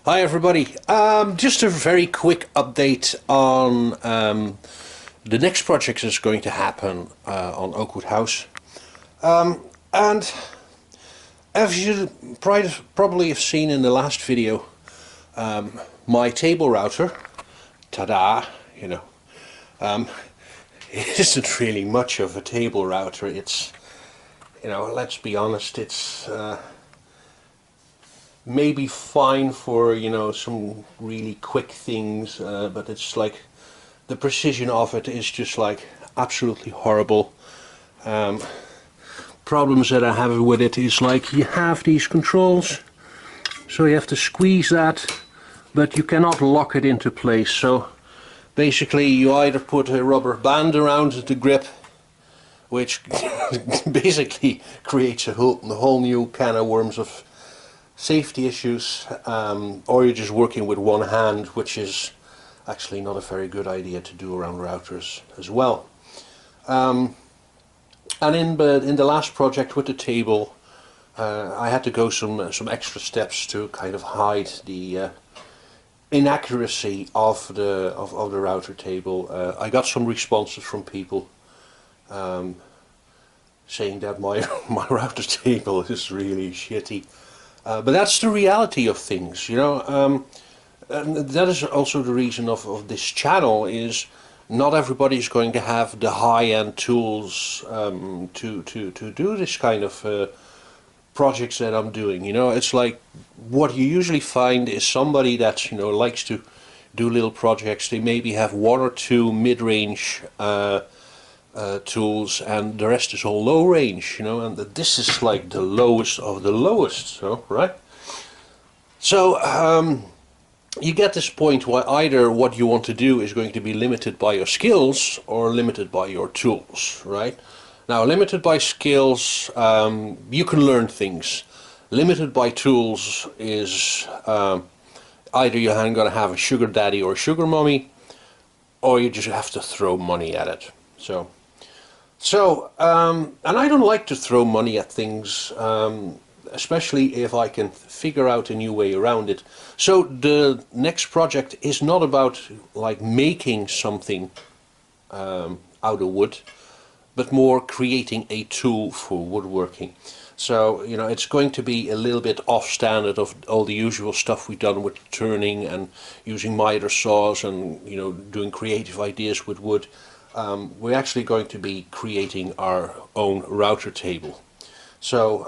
Hi everybody, just a very quick update on the next project that's going to happen on Oakwood House. And as you probably have seen in the last video, my table router, ta-da, it isn't really much of a table router. It's, let's be honest, it's maybe fine for some really quick things, but it's like the precision of it is just like absolutely horrible. Problems that I have with it is like you have these controls, so you have to squeeze that, but you cannot lock it into place. So basically you either put a rubber band around the grip, which basically creates a whole new can of worms of safety issues, or you're just working with one hand, which is actually not a very good idea to do around routers as well. And in the last project with the table, I had to go some extra steps to kind of hide the inaccuracy of the router table. I got some responses from people saying that my router table is really shitty. But that's the reality of things, and that is also the reason of this channel. Is not everybody is going to have the high-end tools to do this kind of projects that I'm doing. It's like what you usually find is somebody that likes to do little projects. They maybe have one or two mid-range tools, and the rest is all low range, and this is like the lowest of the lowest. So you get this point where either what you want to do is going to be limited by your skills or limited by your tools, right? Now, limited by skills, you can learn things. Limited by tools is either you're going to have a sugar daddy or a sugar mommy, or you just have to throw money at it. And I don't like to throw money at things, especially if I can figure out a new way around it. So the next project is not about like making something out of wood, but more creating a tool for woodworking. So it's going to be a little bit off standard of all the usual stuff we've done with turning and using miter saws and doing creative ideas with wood. We're actually going to be creating our own router table. So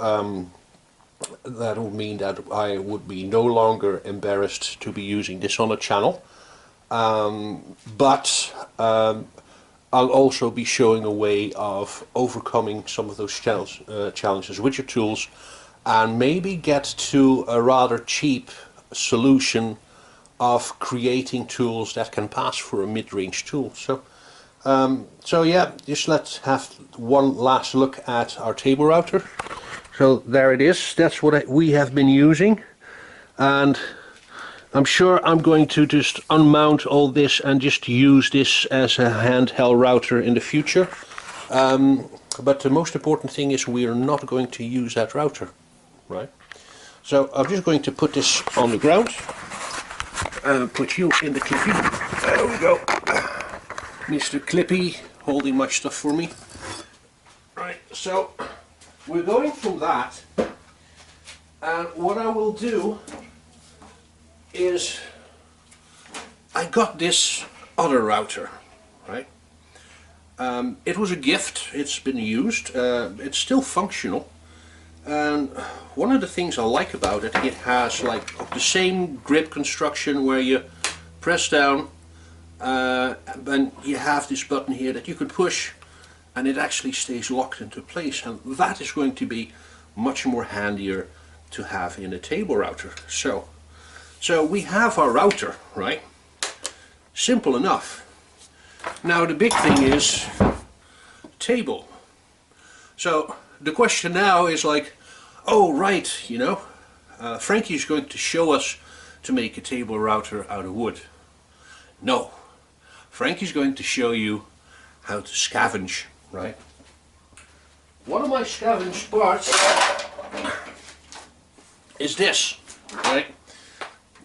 that would mean that I would be no longer embarrassed to be using this on a channel, but I'll also be showing a way of overcoming some of those challenges with your tools, and maybe get to a rather cheap solution of creating tools that can pass for a mid-range tool. So yeah, just let's have one last look at our table router. So there it is. That's what we have been using, and I'm sure I'm going to just unmount all this and just use this as a handheld router in the future. But the most important thing is we are not going to use that router, right? So I'm just going to put this on the ground and put you in the clippy. There we go. Mr. Clippy holding my stuff for me. Right, so we're going from that, and what I will do is I got this other router, right? It was a gift. It's been used. It's still functional, and one of the things I like about it, it has like the same grip construction where you press down, and you have this button here that you can push, and it actually stays locked into place, and that is going to be much more handier to have in a table router. So we have our router, right? Simple enough. Now the big thing is table. So the question now is like, oh right, Frankie's going to show us to make a table router out of wood. No. Frankie's going to show you how to scavenge, right? One of my scavenged parts is this, right?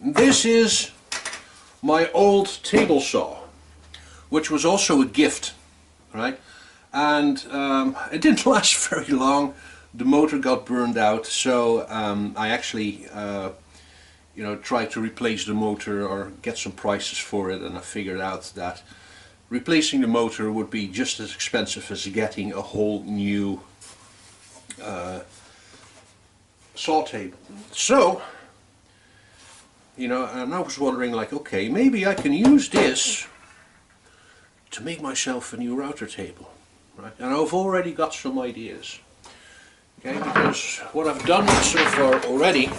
This is my old table saw, which was also a gift, right? And it didn't last very long. The motor got burned out, so I actually you know, tried to replace the motor or get some prices for it, and I figured out that replacing the motor would be just as expensive as getting a whole new saw table. So, you know, and I was wondering, like, okay, maybe I can use this to make myself a new router table, right? And I've already got some ideas, okay? Because what I've done so far already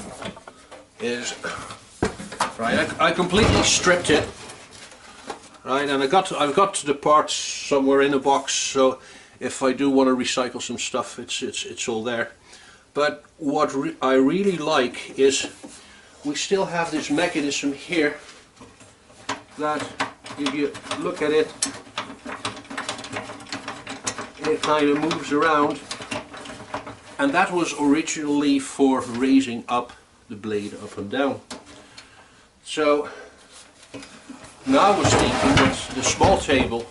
is, right, I completely stripped it, right, and I've got the parts somewhere in a box, so if I do want to recycle some stuff, it's all there. But what I really like is we still have this mechanism here that, if you look at it, it kind of moves around, and that was originally for raising up the blade up and down. So now I was thinking that the small table,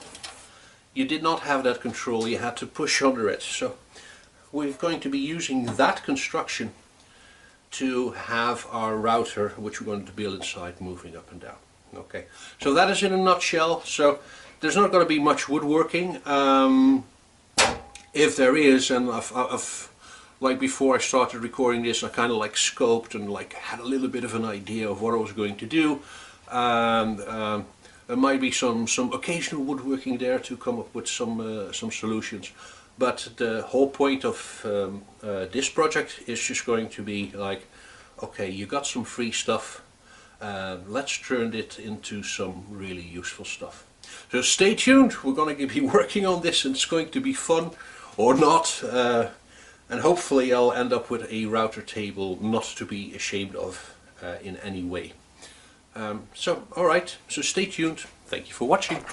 you did not have that control, you had to push under it. So we're going to be using that construction to have our router, which we're going to build inside, moving up and down. Okay, so that is in a nutshell. So there's not going to be much woodworking. If there is, and I've like before I started recording this, I kind of like scoped and like had a little bit of an idea of what I was going to do. There might be some occasional woodworking there to come up with some solutions. But the whole point of this project is just going to be like, okay, you got some free stuff, let's turn it into some really useful stuff. So stay tuned, we're going to be working on this, and it's going to be fun, or not, and hopefully I'll end up with a router table not to be ashamed of in any way. So alright, so stay tuned, thank you for watching.